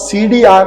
CDR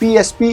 PSP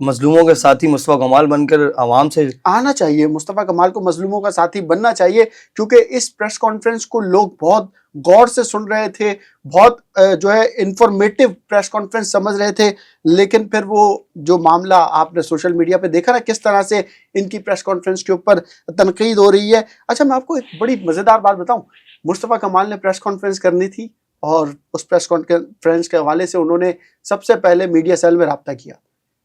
مظلوموں کے ساتھی مصطفیٰ کمال بن کر عوام سے آنا چاہیے. مصطفیٰ کمال کو مظلوموں کا ساتھی بننا چاہیے, کیونکہ اس پریس کانفرنس کو لوگ بہت غور سے سن رہے تھے, بہت جو ہے انفارمیٹیو پریس کانفرنس سمجھ رہے تھے. لیکن پھر وہ جو معاملہ آپ نے سوشل میڈیا پہ دیکھا نا, کس طرح سے ان کی پریس کانفرنس کے اوپر تنقید ہو رہی ہے. اچھا, میں آپ کو ایک بڑی مزیدار بات بتاؤں. مصطفیٰ کمال نے پریس کانفرنس کرنی تھی, اور اس پریس کانفرنس کے حوالے سے انہوں نے سب سے پہلے میڈیا سیل میں رابطہ کیا.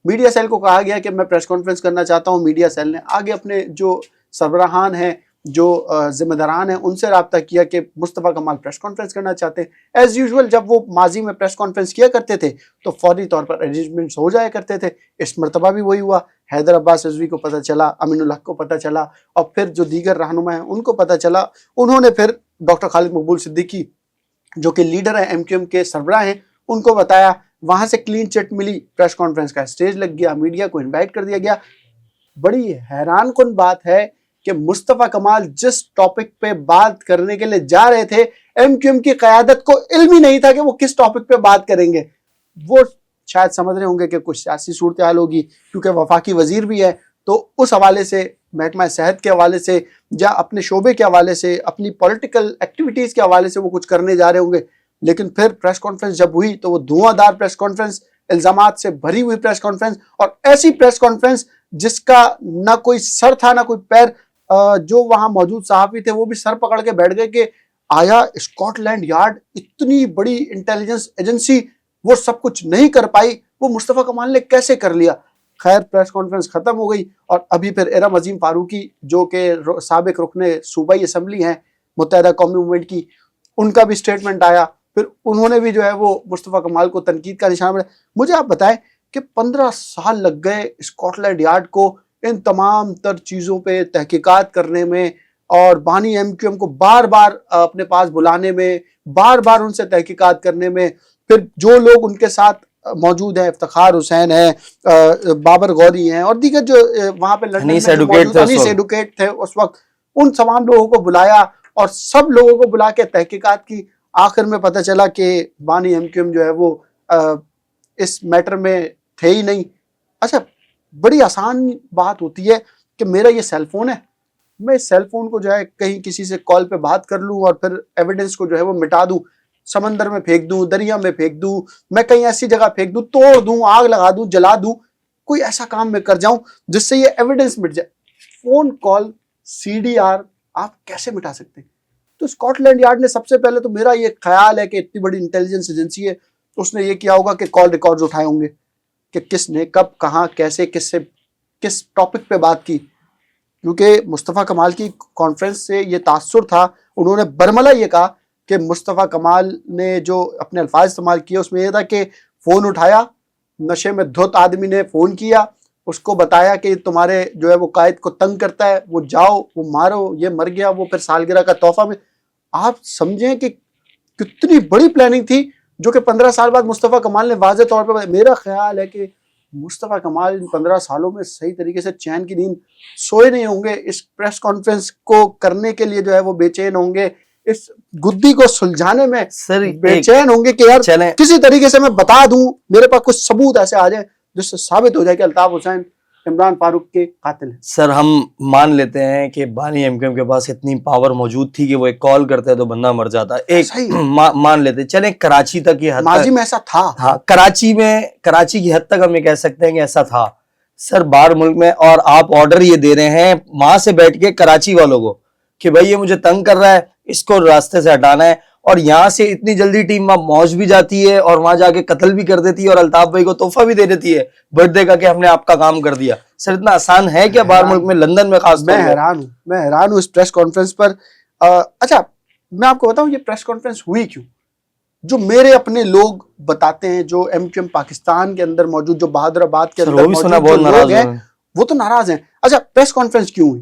میڈیا سیل کو کہا گیا کہ میں پریس کانفرنس کرنا چاہتا ہوں. میڈیا سیل نے آگے اپنے جو سربراہان ہیں, جو ذمہ داران ہیں, ان سے رابطہ کیا کہ مصطفیٰ کمال پریس کانفرنس کرنا چاہتے ہیں. ایز یوزول جب وہ ماضی میں پریس کانفرنس کیا کرتے تھے تو فوری طور پر ارینجمنٹس ہو جایا کرتے تھے. اس مرتبہ بھی وہی ہوا. حیدر عباس رضوی کو پتہ چلا, امین الحق کو پتہ چلا, اور پھر جو دیگر رہنما ہیں ان کو پتہ چلا. انہوں نے پھر ڈاکٹر خالد مقبول صدیقی جو کہ لیڈر ہیں ایم کیو ایم کے سربراہ ہیں, ان کو بتایا. وہاں سے کلین چٹ ملی, پریس کانفرنس کا اسٹیج لگ گیا, میڈیا کو انوائٹ کر دیا گیا. بڑی حیران کن بات ہے کہ مصطفیٰ کمال جس ٹاپک پہ بات کرنے کے لیے جا رہے تھے, ایم کیو ایم کی قیادت کو علم ہی نہیں تھا کہ وہ کس ٹاپک پہ بات کریں گے. وہ شاید سمجھ رہے ہوں گے کہ کچھ سیاسی صورتحال ہوگی, کیونکہ وفاقی وزیر بھی ہے, تو اس حوالے سے محکمہ صحت کے حوالے سے یا اپنے شعبے کے حوالے سے, اپنی پولیٹیکل ایکٹیویٹیز کے حوالے سے وہ کچھ کرنے جا رہے ہوں گے. لیکن پھر پریس کانفرنس جب ہوئی تو وہ دھواں دار پریس کانفرنس, الزامات سے بھری ہوئی پریس کانفرنس, اور ایسی پریس کانفرنس جس کا نہ کوئی سر تھا نہ کوئی پیر. جو وہاں موجود صحافی تھے وہ بھی سر پکڑ کے بیٹھ گئے کہ آیا اسکاٹ لینڈ یارڈ, اتنی بڑی انٹیلیجنس ایجنسی, وہ سب کچھ نہیں کر پائی, وہ مصطفیٰ کمال نے کیسے کر لیا. خیر, پریس کانفرنس ختم ہو گئی, اور ابھی پھر ارم عظیم فاروقی جو کہ سابق رکن صوبائی اسمبلی ہیں متحدہ قومی موومنٹ کی, ان کا بھی اسٹیٹمنٹ آیا. پھر انہوں نے بھی جو ہے وہ مصطفیٰ کمال کو تنقید کا نشانہ بنایا. مجھے آپ بتائیں کہ 15 سال لگ گئے اسکاٹ لینڈ یارڈ کو ان تمام تر چیزوں پہ تحقیقات کرنے میں, اور بانی ایم کیو ایم کو بار بار اپنے پاس بلانے میں, بار بار ان سے تحقیقات کرنے میں. پھر جو لوگ ان کے ساتھ موجود ہیں, افتخار حسین ہیں, بابر غوری ہیں, اور دیگر جو وہاں پہ لندن میں ایڈوکیٹ تھے اس وقت, ان تمام لوگوں کو بلایا اور سب لوگوں کو بلا کے تحقیقات کی. آخر میں پتہ چلا کہ بانی ایم کیو ایم جو ہے وہ اس میٹر میں تھے ہی نہیں. اچھا, بڑی آسان بات ہوتی ہے کہ میرا یہ سیل فون ہے, میں اس سیل فون کو جو ہے کہیں کسی سے کال پہ بات کر لوں اور پھر ایویڈنس کو جو ہے وہ مٹا دوں, سمندر میں پھینک دوں, دریا میں پھینک دوں, میں کہیں ایسی جگہ پھینک دوں, توڑ دوں, آگ لگا دوں, جلا دوں, کوئی ایسا کام میں کر جاؤں جس سے یہ ایویڈنس مٹ جائے. Phone call C D R آپ کیسے مٹا سکتے ہیں؟ تو اسکاٹ لینڈ یارڈ نے سب سے پہلے, تو میرا یہ خیال ہے کہ اتنی بڑی انٹیلیجنس ایجنسی ہے, اس نے یہ کیا ہوگا کہ کال ریکارڈز اٹھائے ہوں گے کہ کس نے کب, کہاں, کیسے, کس سے کس ٹاپک پہ بات کی. کیونکہ مصطفیٰ کمال کی کانفرنس سے یہ تاثر تھا, انہوں نے برملا یہ کہا کہ مصطفیٰ کمال نے جو اپنے الفاظ استعمال کیے اس میں یہ تھا کہ فون اٹھایا, نشے میں دھت آدمی نے فون کیا, اس کو بتایا کہ تمہارے جو ہے وہ قائد کو تنگ کرتا ہے, وہ جاؤ, وہ مارو, یہ مر گیا, وہ پھر سالگرہ کا تحفہ میں. آپ سمجھیں کہ کتنی بڑی پلاننگ تھی جو کہ 15 سال بعد مصطفیٰ کمال نے واضح طور پہ. میرا خیال ہے کہ مصطفیٰ کمال ان 15 سالوں میں صحیح طریقے سے چین کی نیند سوئے نہیں ہوں گے. اس پریس کانفرنس کو کرنے کے لیے جو ہے وہ بے چین ہوں گے, اس گدی کو سلجھانے میں بے چین ہوں گے کہ یار کسی طریقے سے میں بتا دوں, میرے پاس کچھ ثبوت ایسے آ جائیں جس سے ثابت ہو جائے کہ الطاف حسین عمران فاروق کے قاتل ہیں. سر, ہم مان لیتے ہیں کہ بانی ایم کیو ایم کے پاس اتنی پاور موجود تھی کہ وہ ایک کال کرتے تو بندہ مر جاتا, ایک مان لیتے, چلیں کراچی تک یہ حد ماضی میں ایسا تھا. ہاں, کراچی کی حد تک ہم یہ کہہ سکتے ہیں کہ ایسا تھا. سر, باہر ملک میں, اور آپ آرڈر یہ دے رہے ہیں وہاں سے بیٹھ کے کراچی والوں کو کہ بھائی یہ مجھے تنگ کر رہا ہے, اس کو راستے سے ہٹانا ہے, اور یہاں سے اتنی جلدی ٹیم وہاں پہنچ بھی جاتی ہے اور وہاں جا کے قتل بھی کر دیتی ہے, اور الطاف بھائی کو تحفہ بھی دے دیتی ہے برتھ ڈے کا کہ ہم نے آپ کا کام کر دیا. سر, اتنا آسان ہے کیا باہر ملک میں, لندن میں خاص طور پر؟ میں حیران ہوں اس پریس کانفرنس پر. اچھا, میں آپ کو بتاؤں یہ پریس کانفرنس ہوئی کیوں. جو میرے اپنے لوگ بتاتے ہیں, جو ایم کیو ایم پاکستان کے اندر موجود, جو بہادر آباد کے اندر موجود جو لوگ ہیں, وہ تو ناراض ہیں. اچھا, پریس کانفرنس کیوں ہوئی؟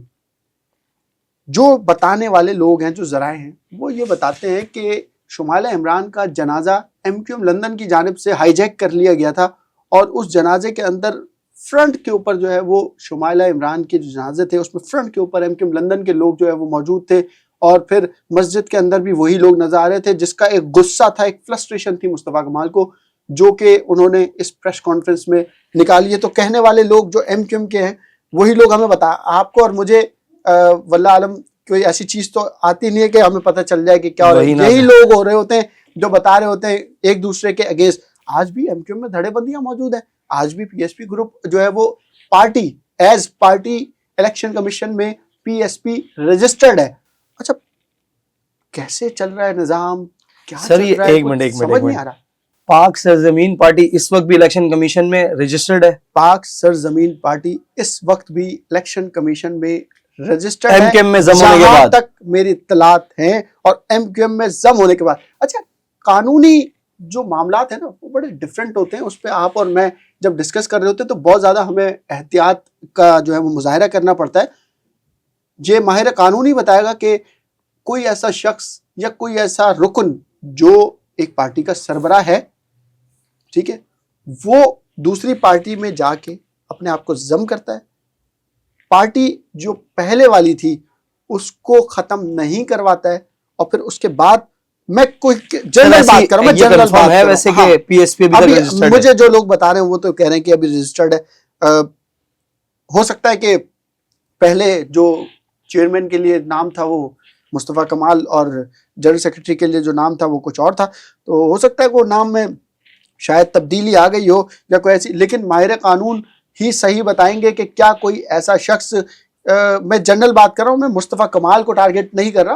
جو بتانے والے لوگ ہیں, جو ذرائع ہیں, وہ یہ بتاتے ہیں کہ شمالہ عمران کا جنازہ ایم کیو ایم لندن کی جانب سے ہائی جیک کر لیا گیا تھا, اور اس جنازے کے اندر فرنٹ کے اوپر جو ہے وہ شمالہ عمران کے جو جنازے تھے اس میں فرنٹ کے اوپر ایم کیو ایم لندن کے لوگ جو ہے وہ موجود تھے, اور پھر مسجد کے اندر بھی وہی لوگ نظر آ رہے تھے, جس کا ایک غصہ تھا, ایک فرسٹریشن تھی مصطفیٰ کمال کو, جو کہ انہوں نے اس پریس کانفرنس میں نکالی ہے. تو کہنے والے لوگ جو ایم کیو ایم کے ہیں وہی لوگ ہمیں بتا, آپ کو اور مجھے واللہ عالم کوئی ایسی چیز تو آتی نہیں ہے کہ ہمیں پتہ چل جائے کہ کیا ہو رہا ہے. یہی لوگ ہو رہے ہوتے ہیں جو بتا رہے ہوتے ہیں ایک دوسرے کے اگینسٹ. آج بھی ایم کیو ایم میں دھڑے بندیاں موجود ہیں, آج بھی پی ایس پی گروپ جو ہے وہ party as party election commission میں پی ایس پی رجسٹرڈ ہے. اچھا کیسے چل رہا ہے نظام, کیا سر چل یہ رہا ہے, ایک کچھ منٹ سمجھ نہیں آ رہا. پاک سرزمین پارٹی اس وقت بھی الیکشن کمیشن میں رجسٹرڈ ہے؟ پاک سرزمین پارٹی اس وقت بھی الیکشن کمیشن میں رجسٹرڈ ایم ہے, کیو ایم میں ضم ہونے کے جہاں بعد تک میری اطلاعات ہیں, اور ایم کیو ایم میں ضم ہونے کے بعد. اچھا قانونی جو معاملات ہیں نا وہ بڑے ڈفرینٹ ہوتے ہیں, اس پہ آپ اور میں جب ڈسکس کر رہے ہوتے ہیں تو بہت زیادہ ہمیں احتیاط کا جو ہے وہ مظاہرہ کرنا پڑتا ہے. یہ ماہر قانونی بتائے گا کہ کوئی ایسا شخص یا کوئی ایسا رکن جو ایک پارٹی کا سربراہ ہے, ٹھیک ہے, وہ دوسری پارٹی میں جا کے اپنے آپ کو ضم کرتا ہے, پارٹی جو پہلے والی تھی اس کو ختم نہیں کرواتا ہے, اور پھر اس کے بعد میں کوئی جنرل بات کر رہا ہوں, میں جنرل بات کر ویسے رہا ہوں. کہ پی ایس پی ابھی رجسٹرڈ مجھے جو لوگ بتا رہے ہیں وہ تو کہہ رہے ہیں کہ ابھی رجسٹرڈ ہے. ہو سکتا ہے کہ پہلے جو چیئرمین کے لیے نام تھا وہ مصطفیٰ کمال اور جنرل سیکرٹری کے لیے جو نام تھا وہ کچھ اور تھا, تو ہو سکتا ہے کہ وہ نام میں شاید تبدیلی آ گئی ہو یا کوئی ایسی. لیکن ماہر قانون ہی صحیح بتائیں گے کہ کیا کوئی ایسا شخص, میں جنرل بات کر رہا ہوں, میں مصطفیٰ کمال کو ٹارگٹ نہیں کر رہا,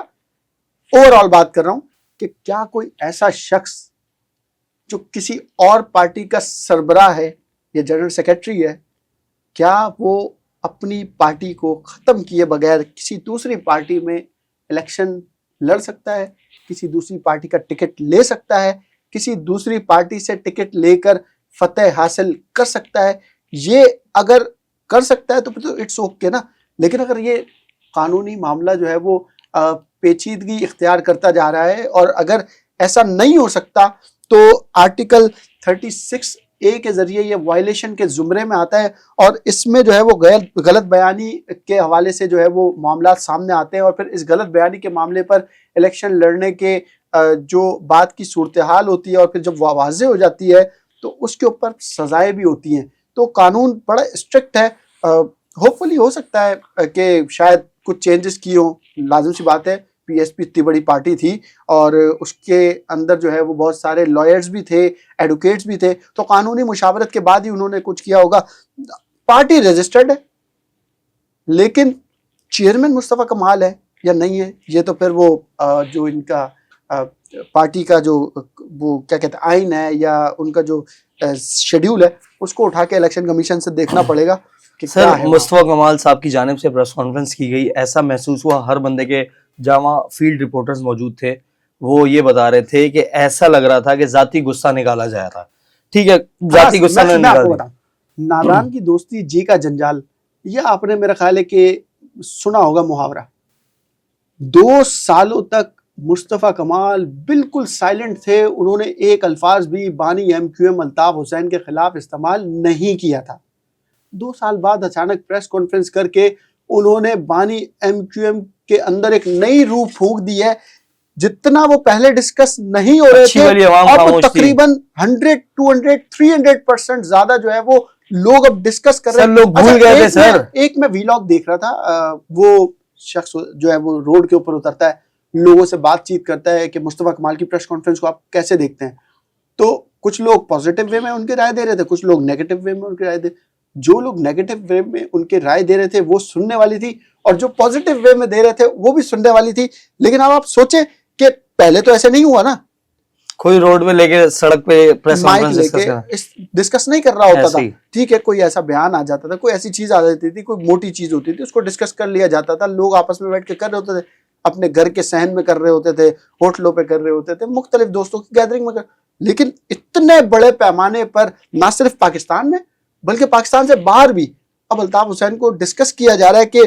اوور آل بات کر رہا ہوں کہ کیا کوئی ایسا شخص جو کسی اور پارٹی کا سربراہ ہے یا جنرل سیکرٹری ہے, کیا وہ اپنی پارٹی کو ختم کیے بغیر کسی دوسری پارٹی میں الیکشن لڑ سکتا ہے, کسی دوسری پارٹی کا ٹکٹ لے سکتا ہے, کسی دوسری پارٹی سے ٹکٹ لے کر فتح حاصل کر سکتا ہے؟ یہ اگر کر سکتا ہے تو پھر تو اٹس اوکے نا. لیکن اگر یہ قانونی معاملہ جو ہے وہ پیچیدگی اختیار کرتا جا رہا ہے, اور اگر ایسا نہیں ہو سکتا تو آرٹیکل 36A کے ذریعے یہ وائلیشن کے زمرے میں آتا ہے, اور اس میں جو ہے وہ غلط بیانی کے حوالے سے جو ہے وہ معاملات سامنے آتے ہیں, اور پھر اس غلط بیانی کے معاملے پر الیکشن لڑنے کے جو بات کی صورتحال ہوتی ہے اور پھر جب واضح ہو جاتی ہے تو اس کے اوپر سزائیں بھی ہوتی ہیں. تو قانون بڑا اسٹرکٹ ہے. ہوپ فلی ہو سکتا ہے کہ شاید کچھ چینجز کی ہوں, لازم سی بات ہے, پی ایس پی اتنی بڑی پارٹی تھی اور اس کے اندر جو ہے وہ بہت سارے لائرز بھی تھے, ایڈوکیٹس بھی تھے, تو قانونی مشاورت کے بعد ہی انہوں نے کچھ کیا ہوگا. پارٹی رجسٹرڈ ہے, لیکن چیئرمین مصطفیٰ کمال ہے یا نہیں ہے یہ تو پھر وہ جو ان کا پارٹی کا جو وہ کیا کہتے ہیں آئین ہے یا ان کا جو شیڈیول ہے اس کو اٹھا کے الیکشن کمیشن سے دیکھنا پڑے گا کہ سر کیا ہے. مصطفیٰ کمال صاحب کی جانب سے پریس کانفرنس کی گئی, ایسا محسوس ہوا ہر بندے کے جامع فیلڈ رپورٹرز موجود تھے, وہ یہ بتا رہے تھے کہ ایسا لگ رہا تھا کہ ذاتی غصہ نکالا جا رہا. ٹھیک ہے, ذاتی غصہ میں نکال آپ کو بتاؤں, نادان کی دوستی جی کا جنجال, یہ آپ نے میرا خیال ہے کہ سنا ہوگا محاورہ. 2 سالوں تک مصطفیٰ کمال بالکل سائلنٹ تھے, انہوں نے ایک الفاظ بھی بانی M Q M Altaf Hussain کے خلاف استعمال نہیں کیا تھا. 2 سال بعد اچانک پریس کانفرنس کر کے انہوں نے بانی ایم کیو ایم کے اندر ایک نئی روح پھونک دی ہے. جتنا وہ پہلے ڈسکس نہیں ہو رہے تھے اور وہ تقریباً 100 200 300% زیادہ جو ہے وہ لوگ اب ڈسکس کر رہے ہیں. لوگ بھول گئے تھے سر. ایک میں ویلاگ دیکھ رہا تھا, وہ شخص جو ہے وہ روڈ کے اوپر اترتا ہے, لوگوں سے بات چیت کرتا ہے کہ مصطفیٰ کمال کی پریس کانفرنس کو آپ کیسے دیکھتے ہیں. تو کچھ لوگ پازیٹیو وے میں ان کے رائے دے رہے تھے, کچھ لوگ نیگیٹو وے میں ان کے رائے دے. جو لوگ نیگیٹو وے میں ان کے رائے دے رہے تھے وہ سننے والی تھی, اور جو پازیٹیو وے میں دے رہے تھے وہ بھی سننے والی تھی. لیکن اب آپ سوچیں کہ پہلے تو ایسے نہیں ہوا نا, کوئی روڈ میں لے کے سڑک پہ پریس مائک لے کے ڈسکس نہیں کر رہا ہوتا تھا. ٹھیک ہے, کوئی ایسا بیان آ جاتا تھا, کوئی ایسی چیز آ جاتی تھی, کوئی موٹی چیز ہوتی تھی, اس کو ڈسکس کر لیا جاتا تھا. لوگ آپس میں بیٹھ کے کر رہے ہوتے تھے, اپنے گھر کے صحن میں کر رہے ہوتے تھے, ہوٹلوں پہ کر رہے ہوتے تھے, مختلف دوستوں کی گیدرنگ میں لیکن اتنے بڑے پیمانے پر نہ صرف پاکستان میں بلکہ پاکستان سے باہر بھی اب الطاف حسین کو ڈسکس کیا جا رہا ہے کہ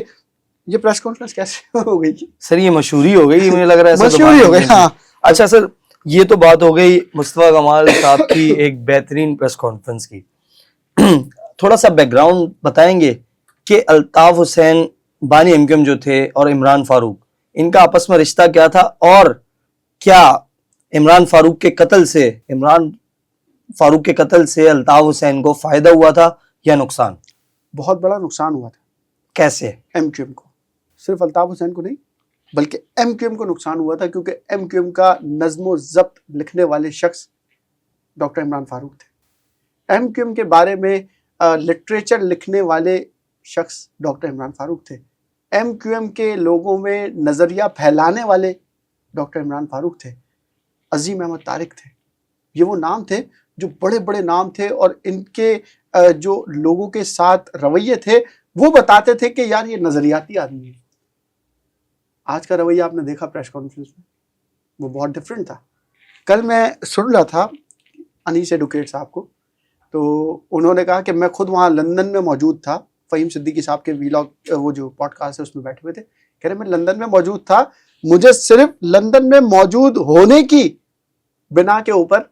یہ پریس کانفرنس کیسے ہو گئی. سر یہ مشہوری ہو گئی, مجھے لگ رہا ہے مشہوری ہو گئی. ہاں اچھا سر, یہ تو بات ہو گئی مصطفیٰ کمال صاحب کی ایک بہترین پریس کانفرنس کی. تھوڑا سا بیک گراؤنڈ بتائیں گے کہ الطاف حسین بانی ایم کیو ایم جو تھے اور عمران فاروق, ان کا آپس میں رشتہ کیا تھا, اور کیا عمران فاروق کے قتل سے عمران فاروق کے قتل سے الطاف حسین کو فائدہ ہوا تھا یا نقصان؟ بہت بڑا نقصان ہوا تھا. کیسے؟ ایم کیو ایم کو, صرف الطاف حسین کو نہیں بلکہ ایم کیو ایم کو نقصان ہوا تھا, کیونکہ ایم کیو ایم کا نظم و ضبط لکھنے والے شخص ڈاکٹر عمران فاروق تھے. ایم کیو ایم کے بارے میں لٹریچر لکھنے والے شخص ڈاکٹر عمران فاروق تھے. ایم کیو ایم کے لوگوں میں نظریہ پھیلانے والے ڈاکٹر عمران فاروق تھے. عظیم احمد طارق تھے. یہ وہ نام تھے جو بڑے بڑے نام تھے, اور ان کے جو لوگوں کے ساتھ رویے تھے وہ بتاتے تھے کہ یار یہ نظریاتی آدمی ہے. آج کا رویہ آپ نے دیکھا پریس کانفرنس میں, وہ بہت ڈفرینٹ تھا. کل میں سن رہا تھا انیس ایڈوکیٹ صاحب کو, تو انہوں نے کہا کہ میں خود وہاں لندن میں موجود تھا, فہیم صدیقی صاحب کے ویلاگ وہ جو پوڈ کاسٹ ہے اس میں بیٹھے ہوئے تھے, کہہ رہے میں لندن میں موجود تھا, مجھے صرف لندن میں موجود ہونے کی بنا کے اوپر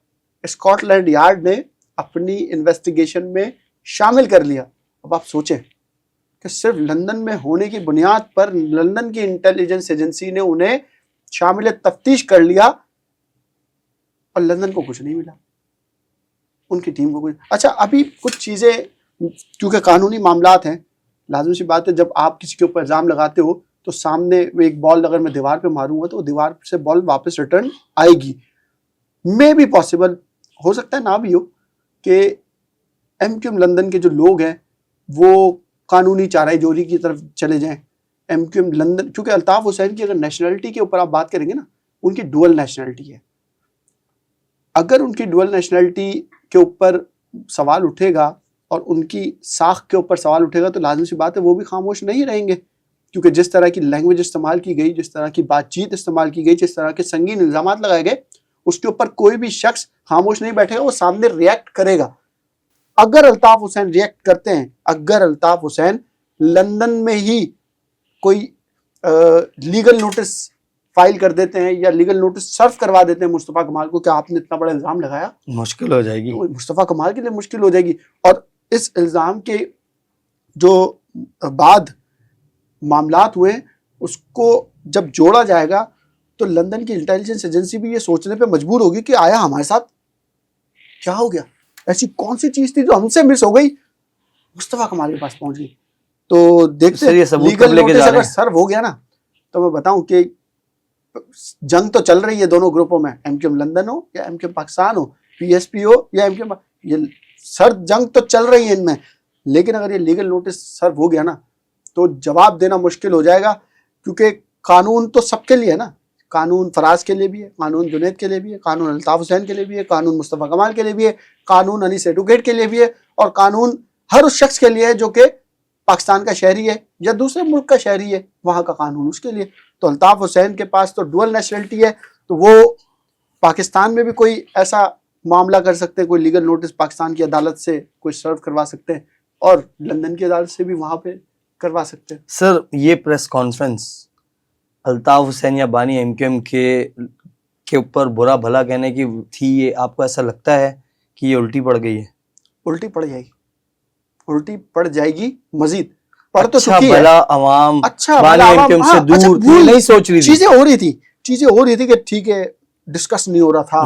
اسکاٹ لینڈ یارڈ نے اپنی انویسٹیگیشن میں شامل کر لیا. اب آپ سوچیں کہ صرف لندن میں ہونے کی بنیاد پر لندن کی انٹیلیجنس ایجنسی نے انہیں شامل تفتیش کر لیا, اور لندن کو کچھ نہیں ملا, ان کی ٹیم کو کچھ. اچھا ابھی کچھ چیزیں کیونکہ قانونی معاملات ہیں, لازمی سی بات ہے جب آپ کسی کے اوپر الزام لگاتے ہو تو سامنے ایک بال اگر میں دیوار پہ ماروں گا تو دیوار سے بال واپس ریٹرن آئے گی. میں بھی پاسبل ہو سکتا ہے نہ بھی ہو کہ ایم کیو ایم لندن کے جو لوگ ہیں وہ قانونی چارہ جوری کی طرف چلے جائیں. ایم کیو ایم لندن, کیونکہ الطاف حسین کی اگر نیشنلٹی کے اوپر آپ بات کریں گے نا, ان کی ڈوئل نیشنلٹی ہے. اگر ان کی ڈوئل نیشنلٹی کے اوپر سوال اٹھے گا اور ان کی ساکھ کے اوپر سوال اٹھے گا تو لازمی سی بات ہے وہ بھی خاموش نہیں رہیں گے, کیونکہ جس طرح کی لینگویج استعمال کی گئی, جس طرح کی بات چیت استعمال کی گئی, جس طرح کے سنگین الزامات لگائے گئے, اس کے اوپر کوئی بھی شخص خاموش نہیں بیٹھے گا, وہ سامنے ریئیکٹ کرے گا. اگر الطاف حسین ریئیکٹ کرتے ہیں, اگر الطاف حسین لندن میں ہی کوئی لیگل نوٹس فائل کر دیتے ہیں یا لیگل نوٹس سرو کروا دیتے ہیں مصطفیٰ کمال کو کہ آپ نے اتنا بڑا الزام لگایا, مشکل ہو جائے گی, تو مصطفیٰ کمال کے لیے مشکل ہو جائے گی. اور اس الزام کے جو بعد معاملات ہوئے اس کو جب جوڑا جائے گا تو لندن کی انٹیلیجنس ایجنسی بھی یہ سوچنے پہ مجبور ہوگی کہ آیا ہمارے ساتھ کیا ہو گیا, ایسی کون سی چیز تھی جو ہم سے مس ہو گئی, مصطفیٰ کمال کے پاس پہنچ گئی. تو دیکھتے لیگل نوٹس اگر سرو ہو گیا نا تو میں بتاؤں کہ جنگ تو چل رہی ہے دونوں گروپوں میں, ایم کیو ایم لندن ہو یا ایم کیو ایم پاکستان ہو, پی ایس پی ہو یا ایم کیو ایم, یہ سرد جنگ تو چل رہی ہے ان میں. لیکن اگر یہ لیگل نوٹس سرو ہو گیا نا تو جواب دینا مشکل ہو جائے گا, کیونکہ قانون تو سب کے لیے ہے نا. قانون فراز کے لیے بھی ہے, قانون جنید کے لیے بھی ہے, قانون الطاف حسین کے لیے بھی ہے, قانون مصطفیٰ کمال کے لیے بھی ہے, قانون انیس ایڈوکیٹ کے لیے بھی ہے, اور قانون ہر اس شخص کے لیے ہے جو کہ پاکستان کا شہری ہے یا دوسرے ملک کا شہری ہے, وہاں کا قانون اس کے لیے. تو الطاف حسین کے پاس تو ڈوئل نیشنلٹی ہے, تو وہ پاکستان میں بھی کوئی ایسا معاملہ کر سکتے ہیں, کوئی لیگل نوٹس پاکستان کی عدالت سے کوئی سرو کروا سکتے ہیں, اور لندن کی عدالت سے بھی وہاں پہ کروا سکتے ہیں. سر یہ پریس کانفرنس الطاف حسین یا بانی ایم کیو ایم کے اوپر برا بھلا کہنے کی تھی, یہ آپ کو ایسا لگتا ہے کہ یہ الٹی پڑ گئی ہے؟ الٹی پڑ جائے گی, الٹی پڑ جائے گی, مزید پڑھ تو اچھا چکی ہے. بھلا عوام اچھا بانی بھلا ایم عوام، کیو ایم ہاں، سے اچھا، دور بھول- نہیں سوچ رہی تھی, چیزیں ہو رہی تھی کہ ٹھیک ہے ڈسکس نہیں ہو رہا تھا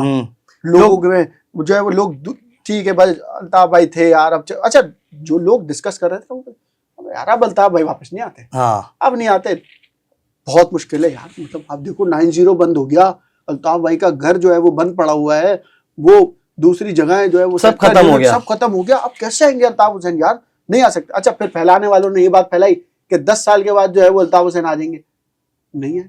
لوگوں میں, جو ہے وہ لوگ ٹھیک ہے بھائی الطاف بھائی تھے یار, اب اچھا جو لوگ ڈسکس کر رہے تھے یار اب الطاف بھائی واپس نہیں آتے, ہاں اب نہیں آتے, بہت مشکل ہے یار. مطلب آپ دیکھو 9-0 بند ہو گیا, الطاف بھائی کا گھر جو ہے وہ بند پڑا ہوا ہے, وہ دوسری جگہیں جو ہے وہ سب ختم ہو گیا, سب ختم ہو گیا, اب کیسے آئیں گے الطاف حسین یار, نہیں آ سکتے. اچھا پھر پھیلانے والوں نے یہ بات پھیلائی کہ 10 سال کے بعد جو ہے وہ الطاف حسین آ جائیں گے, نہیں ہے.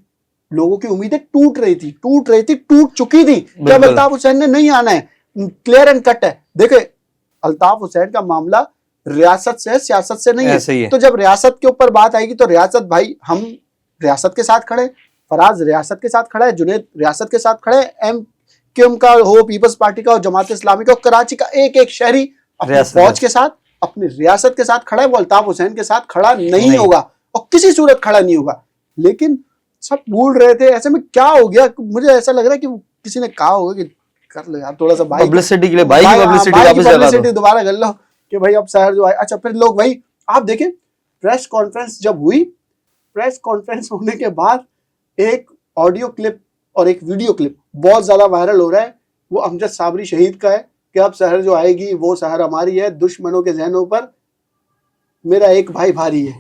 لوگوں کی امیدیں ٹوٹ رہی تھی, ٹوٹ چکی تھی جب الطاف حسین نے نہیں آنا ہے, کلیئر اینڈ کٹ ہے. دیکھیں الطاف حسین کا معاملہ ریاست سے ہے, سیاست سے نہیں ہے. تو جب ریاست کے اوپر بات آئے گی تو ریاست بھائی, ہم ریاست کے ساتھ کھڑے, فراز ریاست کے ساتھ کھڑا ہے, جنید ریاست کے ساتھ کھڑے, ایم کیو ایم کا ہو, پیپلز پارٹی کا ہو, جماعت اسلامی کا ہو, کراچی کا ایک ایک شہری اپنی فوج کے ساتھ, اپنی ریاست کے ساتھ کھڑا ہے, وہ الطاف حسین کے ساتھ کھڑا نہیں ہوگا اور کسی صورت کھڑا نہیں ہوگا. لیکن سب بھول رہے تھے, ایسے میں کیا ہو گیا, مجھے ایسا لگ رہا ہے کہ کسی نے کہا ہوگا کہ کر لو یار تھوڑا سا بھائی پبلسٹی کے لیے, بھائی کی پبلسٹی دوبارہ کر لو کہ بھائی اب شہر جو ہے. اچھا پھر لوگ وہی آپ دیکھیں پریس کانفرنس جب ہوئی, پریس کانفرنس ہونے کے بعد ایک آڈیو کلپ اور ایک ویڈیو کلپ بہت زیادہ وائرل ہو رہا ہے, وہ امجد صابری شہید کا ہے, کہ اب سحر جو آئے گی وہ سحر ہماری ہے, دشمنوں کے ذہنوں پر میرا ایک بھائی بھاری ہے,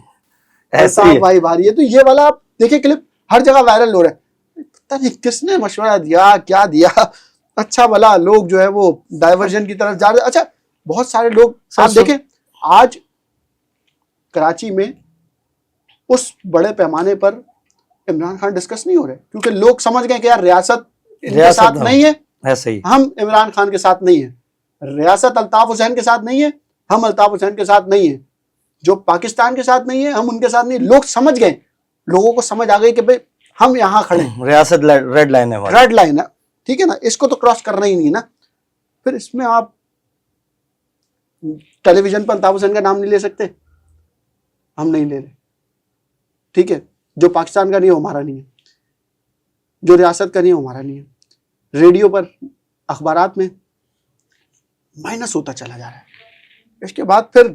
ایسا ہی الطاف ہے. بھائی بھاری ہے. تو یہ والا آپ دیکھیں کلپ ہر جگہ وائرل ہو رہا ہے, پتہ نہیں کس نے مشورہ دیا, کیا دیا. اچھا بھلا لوگ جو ہے وہ ڈائیورژن کی طرف جا رہے. اچھا بہت سارے لوگ آپ دیکھیں آج کراچی میں اس بڑے پیمانے پر عمران خان ڈسکس نہیں ہو رہے, کیونکہ لوگ سمجھ گئے کہ یار ریاست ان کے ساتھ نہیں ہے, ایسا ہی. ہم عمران خان کے ساتھ نہیں ہیں. ریاست الطاف حسین کے ساتھ نہیں ہے, ہم الطاف حسین کے ساتھ نہیں ہیں. جو پاکستان کے ساتھ نہیں ہے, ہم ان کے ساتھ نہیں. لوگ سمجھ گئے, لوگوں کو سمجھ آ گئی کہ بھئی ہم یہاں کھڑے ہیں, ریاست ریڈ لائن ہے ہماری. ریڈ لائن ہے, ٹھیک ہے نا, اس کو تو کراس کرنا ہی نہیں نا. پھر اس میں آپ ٹیلی ویژن پر الطاف حسین کا نام نہیں لے سکتے, ہم نہیں لے رہے, ٹھیک ہے. جو پاکستان کا نہیں ہے ہمارا نہیں ہے, جو ریاست کا نہیں ہے ہمارا نہیں ہے. ریڈیو پر اخبارات میں مائنس ہوتا چلا جا رہا ہے. اس کے بعد پھر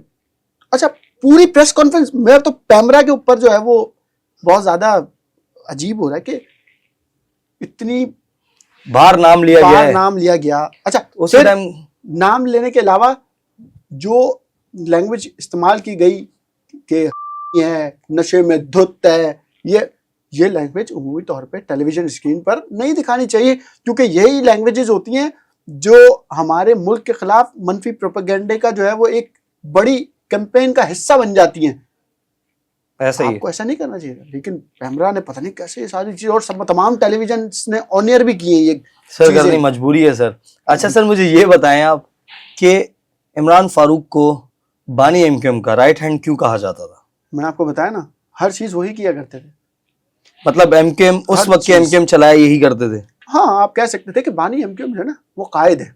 اچھا پوری پریس کانفرنس میرا تو پیمرا کے اوپر جو ہے وہ بہت زیادہ عجیب ہو رہا ہے کہ اتنی باہر نام لیا گیا بار ہے. نام لیا گیا. اچھا اس پھر ٹائم نام لینے کے علاوہ جو لینگویج استعمال کی گئی کہ ہے, نشے میں دھت ہے, یہ لینگویج عمومی طور پہ ٹیلی ویژن اسکرین پر نہیں دکھانی چاہیے, کیونکہ یہی لینگویجز ہوتی ہیں جو ہمارے ملک کے خلاف منفی پروپیگنڈے کا جو ہے وہ ایک بڑی کیمپین کا حصہ بن جاتی ہیں. ایسا ہی آپ کو ایسا نہیں کرنا چاہیے. لیکن پیمرا نے پتہ نہیں کیسے یہ ساری چیز, اور سب تمام ٹیلی ویژن نے آنر بھی کیے یہ سر کرنی مجبوری ہے سر. اچھا سر مجھے یہ بتائیں آپ کہ عمران فاروق کو بانی ایم کیو ایم کا رائٹ ہینڈ کیوں کہا جاتا تھا؟ میں نے آپ کو بتایا نا, ہر چیز وہی کیا کرتے تھے. مطلب ایم کیو ایم اس وقت کے ایم کیو ایم چلایا یہی کرتے تھے. ہاں آپ کہہ سکتے تھے کہ بانی ایم کیو ایم جو ہے نا وہ قائد ہے,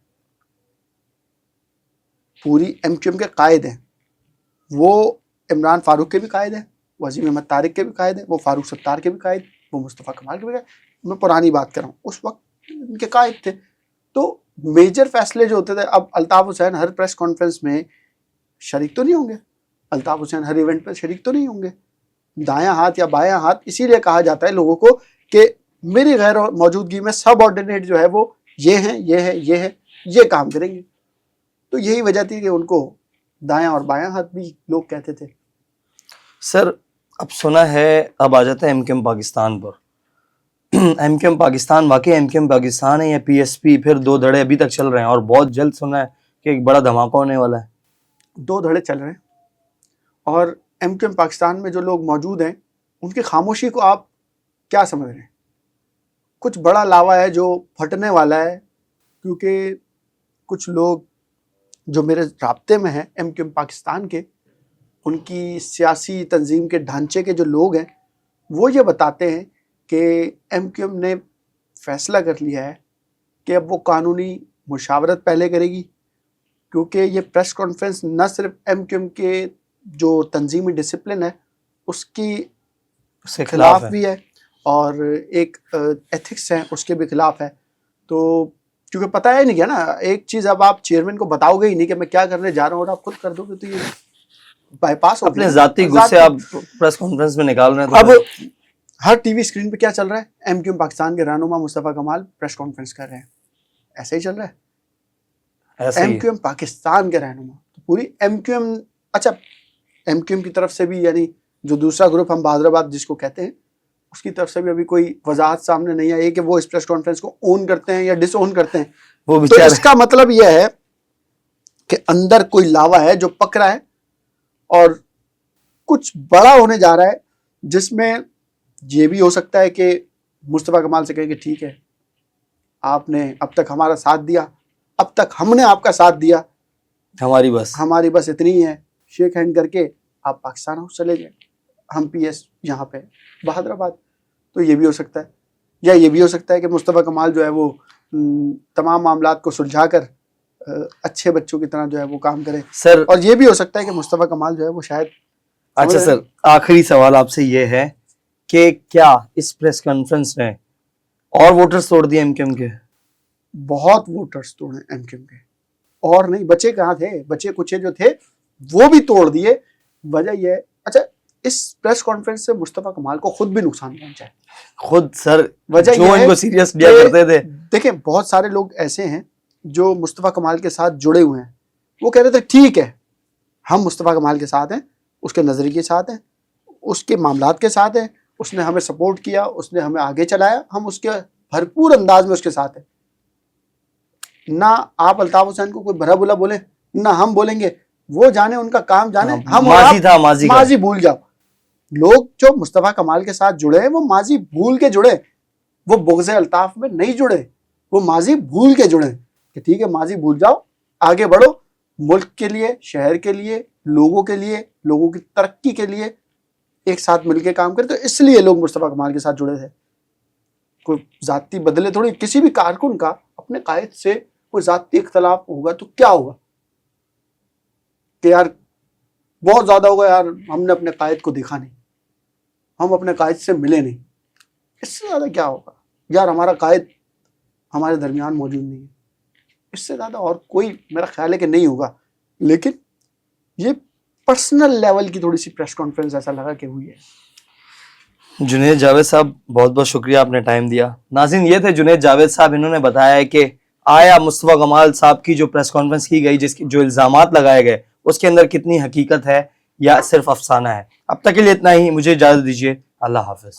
پوری ایم کیو ایم کے قائد ہیں. وہ عمران فاروق کے بھی قائد ہیں, وہ عظیم احمد طارق کے بھی قائد ہیں, وہ فاروق ستار کے بھی قائد, وہ مصطفیٰ کمال کے بھی قائد. میں پرانی بات کر رہا ہوں, اس وقت ان کے قائد تھے. تو میجر فیصلے جو ہوتے تھے, اب الطاف حسین ہر پریس کانفرنس میں شریک تو نہیں ہوں گے, الطاف حسین ہر ایونٹ پر شریک تو نہیں ہوں گے. دایاں ہاتھ یا بایاں ہاتھ اسی لیے کہا جاتا ہے لوگوں کو کہ میری غیر موجودگی میں سب آرڈینیٹ جو ہے وہ یہ ہے, یہ ہے, یہ ہے, یہ کام کریں گے. تو یہی وجہ تھی کہ ان کو دایاں اور بایاں ہاتھ بھی لوگ کہتے تھے. سر اب سنا ہے اب آ جاتا ہے ایم کیو ایم پاکستان پر. ایم کیو ایم پاکستان واقعی ایم کیو ایم پاکستان ہے یا پی ایس پی؟ پھر دو دھڑے ابھی تک چل رہے ہیں اور بہت جلد سنا ہے کہ ایک بڑا دھماکہ ہونے والا ہے. دو دھڑے چل رہے ہیں, اور ایم کیو ایم پاکستان میں جو لوگ موجود ہیں ان کی خاموشی کو آپ کیا سمجھ رہے ہیں؟ کچھ بڑا لاوا ہے جو پھٹنے والا ہے, کیونکہ کچھ لوگ جو میرے رابطے میں ہیں ایم کیو ایم پاکستان کے, ان کی سیاسی تنظیم کے ڈھانچے کے جو لوگ ہیں وہ یہ بتاتے ہیں کہ ایم کیو ایم نے فیصلہ کر لیا ہے کہ اب وہ قانونی مشاورت پہلے کرے گی, کیونکہ یہ پریس کانفرنس نہ صرف ایم کیو ایم کے جو تنظیمی ڈسپلن ہے اس کی اس کے خلاف بھی ہے, اور ایک ایتھکس ہے اس کے بھی خلاف ہے. تو کیونکہ پتہ ہے نہیں کیا نا, ایک چیز اب آپ چیئرمین کو بتاؤ گے ہی نہیں کہ میں کیا کرنے جا رہا ہوں اور آپ خود کر دو گے تو یہ بائی پاس ہو اپنے ذاتی غصے آپ پریس کانفرنس میں نکال رہے ہیں. اب ہر ٹی وی اسکرین پہ کیا چل رہا ہے؟ ایم کیو ایم پاکستان کے رہنما مصطفیٰ کمال پریس کانفرنس کر رہے ہیں, ایسے ہی چل رہا ہے. ایم کیو ایم پاکستان کے رہنما, پوری ایم کیو ایم. اچھا ایم کیو ایم کی طرف سے بھی, یعنی جو دوسرا گروپ ہم بہادر آباد جس کو کہتے ہیں, اس کی طرف سے بھی ابھی کوئی وضاحت سامنے نہیں آئی کہ وہ اس پریس کانفرنس کو اون کرتے ہیں یا ڈس اون کرتے ہیں. تو اس کا مطلب یہ ہے کہ اندر کوئی لاوا ہے جو پک رہا ہے اور کچھ بڑا ہونے جا رہا ہے, جس میں یہ بھی ہو سکتا ہے کہ مصطفیٰ کمال سے کہیں کہ ٹھیک ہے آپ نے اب تک ہمارا ساتھ دیا, اب تک ہم نے آپ کا ساتھ دیا, ہماری بس اتنی ہی ہے, شیک ہینڈ کر کے آپ پاکستان ہاؤس چلے گئے, ہم پی ایس یہاں پہ بہادر آباد. تو یہ بھی ہو سکتا ہے, یا یہ بھی ہو سکتا ہے کہ مصطفیٰ کمال جو ہے وہ تمام معاملات کو سلجھا کر اچھے بچوں کی طرح جو ہے وہ کام کرے سر. اور یہ بھی ہو سکتا ہے کہ مصطفیٰ کمال جو ہے وہ شاید. اچھا سر, آخری سوال آپ سے یہ ہے کہ کیا اس پریس کانفرنس نے اور ووٹرز توڑ دیے ایم کیو ایم کے؟ بہت ووٹرز توڑے ایم کیو ایم کے, اور نہیں بچے کہاں تھے, بچے کچھ جو تھے وہ بھی توڑ دیے. وجہ یہ ہے, اچھا اس پریس کانفرنس سے مصطفیٰ کمال کو خود بھی نقصان پہنچا ہے خود. سر وجہ جو ان کو سیریس لیا کرتے تھے, دیکھیں بہت سارے لوگ ایسے ہیں جو مصطفیٰ کمال کے ساتھ جڑے ہوئے ہیں وہ کہہ رہے تھے ٹھیک ہے ہم مصطفیٰ کمال کے ساتھ ہیں, اس کے نظریے کے ساتھ ہیں, اس کے معاملات کے ساتھ ہیں, اس نے ہمیں سپورٹ کیا, اس نے ہمیں آگے چلایا, ہم اس کے بھرپور انداز میں اس کے ساتھ ہیں. نہ آپ الطاف حسین کو کوئی بھرا بلا بولیں نہ ہم بولیں گے, وہ جانے ان کا کام جانے, ہم ماضی تھا, ماضی بھول جاؤ. لوگ جو مصطفیٰ کمال کے ساتھ جڑے ہیں وہ ماضی بھول کے جڑے, وہ بغض الطاف میں نہیں جڑے, وہ ماضی بھول کے جڑے کہ ٹھیک ہے ماضی بھول جاؤ, آگے بڑھو, ملک کے لیے, شہر کے لیے, لوگوں کے لیے, لوگوں کی ترقی کے لیے ایک ساتھ مل کے کام کرے. تو اس لیے لوگ مصطفیٰ کمال کے ساتھ جڑے تھے. کوئی ذاتی بدلے تھوڑی, کسی بھی کارکن کا اپنے قائد سے کوئی ذاتی اختلاف ہوگا تو کیا ہوگا کہ یار بہت زیادہ ہوگا, یار ہم نے اپنے قائد کو دیکھا نہیں, ہم اپنے قائد سے ملے نہیں, اس سے زیادہ کیا ہوگا, یار ہمارا قائد ہمارے درمیان موجود نہیں ہے, اس سے زیادہ اور کوئی میرا خیال ہے کہ نہیں ہوگا. لیکن یہ پرسنل لیول کی تھوڑی سی پریس کانفرنس ایسا لگا کہ ہوئی ہے. جنید جاوید صاحب بہت بہت شکریہ, آپ نے ٹائم دیا. ناظرین یہ تھے جنید جاوید صاحب, انہوں نے بتایا ہے کہ آیا مصطفیٰ کمال صاحب کی جو پریس کانفرنس کی گئی, جو الزامات لگائے گئے, اس کے اندر کتنی حقیقت ہے یا صرف افسانہ ہے. اب تک کے لیے اتنا ہی, مجھے اجازت دیجیے, اللہ حافظ.